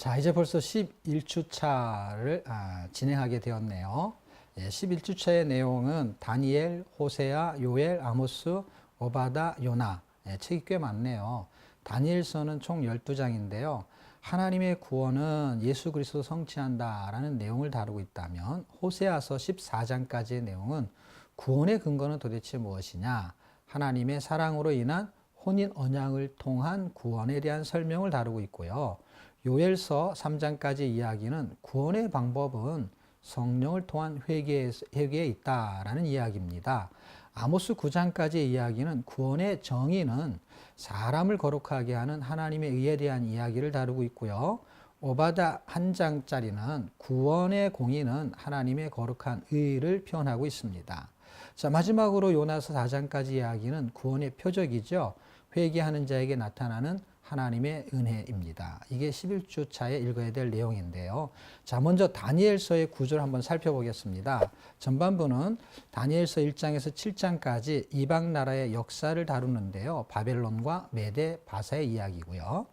자, 이제 벌써 11주차를 진행하게 되었네요. 11주차의 내용은 다니엘, 호세아, 요엘, 아모스, 오바다, 요나. 책이 꽤 많네요. 다니엘서는 총 12장인데요. 하나님의 구원은 예수 그리스도 성취한다라는 내용을 다루고 있다면 호세아서 14장까지의 내용은 구원의 근거는 도대체 무엇이냐? 하나님의 사랑으로 인한 혼인 언약을 통한 구원에 대한 설명을 다루고 있고요. 요엘서 3장까지 이야기는 구원의 방법은 성령을 통한 회개에 있다라는 이야기입니다. 아모스 9장까지의 이야기는 구원의 정의는 사람을 거룩하게 하는 하나님의 의에 대한 이야기를 다루고 있고요. 오바다 1장짜리는 구원의 공의는 하나님의 거룩한 의를 표현하고 있습니다. 자, 마지막으로 요나서 4장까지 이야기는 구원의 표적이죠. 회개하는 자에게 나타나는 하나님의 은혜입니다. 이게 11주차에 읽어야 될 내용인데요. 자, 먼저 다니엘서의 구조를 한번 살펴보겠습니다. 전반부는 다니엘서 1장에서 7장까지 이방 나라의 역사를 다루는데요. 바벨론과 메데, 바사의 이야기고요.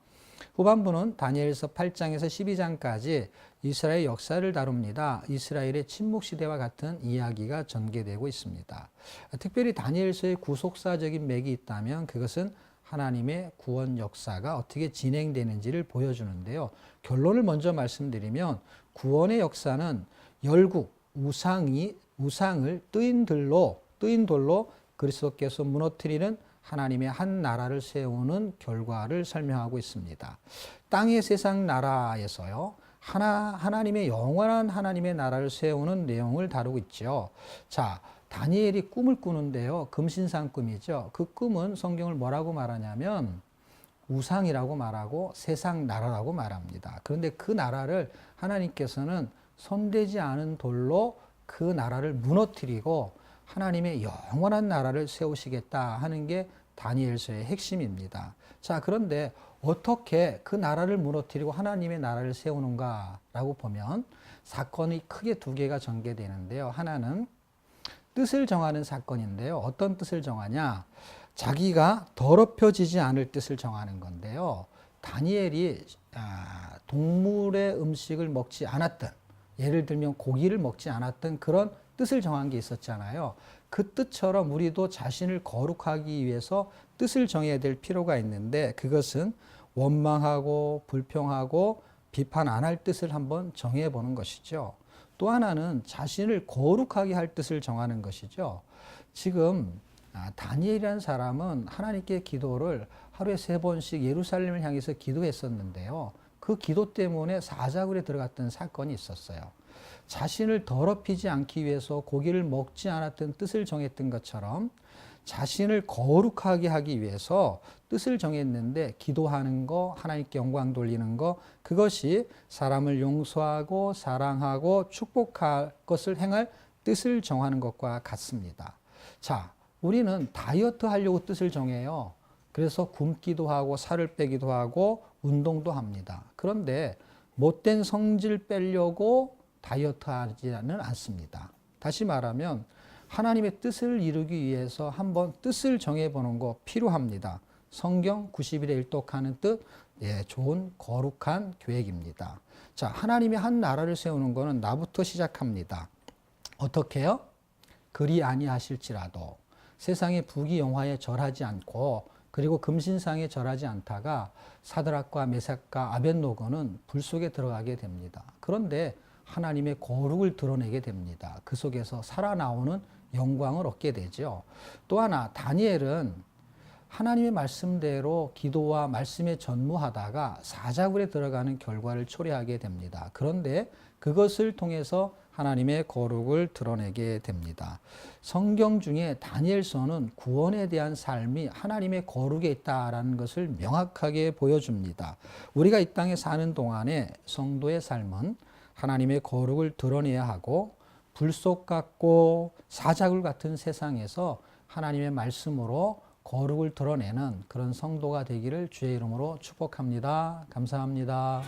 후반부는 다니엘서 8장에서 12장까지 이스라엘 역사를 다룹니다. 이스라엘의 침묵시대와 같은 이야기가 전개되고 있습니다. 특별히 다니엘서의 구속사적인 맥이 있다면 그것은 하나님의 구원 역사가 어떻게 진행되는지를 보여주는데요. 결론을 먼저 말씀드리면 구원의 역사는 열국, 우상을 뜨인 돌로 그리스도께서 무너뜨리는 하나님의 한 나라를 세우는 결과를 설명하고 있습니다. 땅의 세상 나라에서요. 하나님의 영원한 하나님의 나라를 세우는 내용을 다루고 있죠. 자, 다니엘이 꿈을 꾸는데요. 금신상 꿈이죠. 그 꿈은 성경을 뭐라고 말하냐면 우상이라고 말하고 세상 나라라고 말합니다. 그런데 그 나라를 하나님께서는 손대지 않은 돌로 그 나라를 무너뜨리고 하나님의 영원한 나라를 세우시겠다 하는 게 다니엘서의 핵심입니다. 자, 그런데 어떻게 그 나라를 무너뜨리고 하나님의 나라를 세우는가라고 보면 사건이 크게 두 개가 전개되는데요. 하나는 뜻을 정하는 사건인데요. 어떤 뜻을 정하냐? 자기가 더럽혀지지 않을 뜻을 정하는 건데요. 다니엘이 동물의 음식을 먹지 않았던, 예를 들면 고기를 먹지 않았던 그런 뜻을 정한 게 있었잖아요. 그 뜻처럼 우리도 자신을 거룩하기 위해서 뜻을 정해야 될 필요가 있는데 그것은 원망하고 불평하고 비판 안 할 뜻을 한번 정해 보는 것이죠. 또 하나는 자신을 거룩하게 할 뜻을 정하는 것이죠. 지금 다니엘이라는 사람은 하나님께 기도를 하루에 3번씩 예루살렘을 향해서 기도했었는데요. 그 기도 때문에 사자굴에 들어갔던 사건이 있었어요. 자신을 더럽히지 않기 위해서 고기를 먹지 않았던 뜻을 정했던 것처럼 자신을 거룩하게 하기 위해서 뜻을 정했는데 기도하는 거, 하나님께 영광 돌리는 거, 그것이 사람을 용서하고 사랑하고 축복할 것을 행할 뜻을 정하는 것과 같습니다. 자, 우리는 다이어트 하려고 뜻을 정해요. 그래서 굶기도 하고 살을 빼기도 하고 운동도 합니다. 그런데 못된 성질 빼려고 다이어트 하지는 않습니다. 다시 말하면 하나님의 뜻을 이루기 위해서 한번 뜻을 정해보는 거 필요합니다. 성경 90일에 1독하는 뜻, 좋은 거룩한 계획입니다. 자, 하나님이 한 나라를 세우는 거는 나부터 시작합니다. 어떻게요? 그리 아니하실지라도 세상의 부귀영화에 절하지 않고 그리고 금신상에 절하지 않다가 사드락과 메삭과 아벳노고는 불 속에 들어가게 됩니다. 그런데 하나님의 거룩을 드러내게 됩니다. 그 속에서 살아나오는 영광을 얻게 되죠. 또 하나 다니엘은 하나님의 말씀대로 기도와 말씀에 전무하다가 사자굴에 들어가는 결과를 초래하게 됩니다. 그런데 그것을 통해서 하나님의 거룩을 드러내게 됩니다. 성경 중에 다니엘서는 구원에 대한 삶이 하나님의 거룩에 있다라는 것을 명확하게 보여줍니다. 우리가 이 땅에 사는 동안에 성도의 삶은 하나님의 거룩을 드러내야 하고 불속 같고 사자굴 같은 세상에서 하나님의 말씀으로 거룩을 드러내는 그런 성도가 되기를 주의 이름으로 축복합니다. 감사합니다.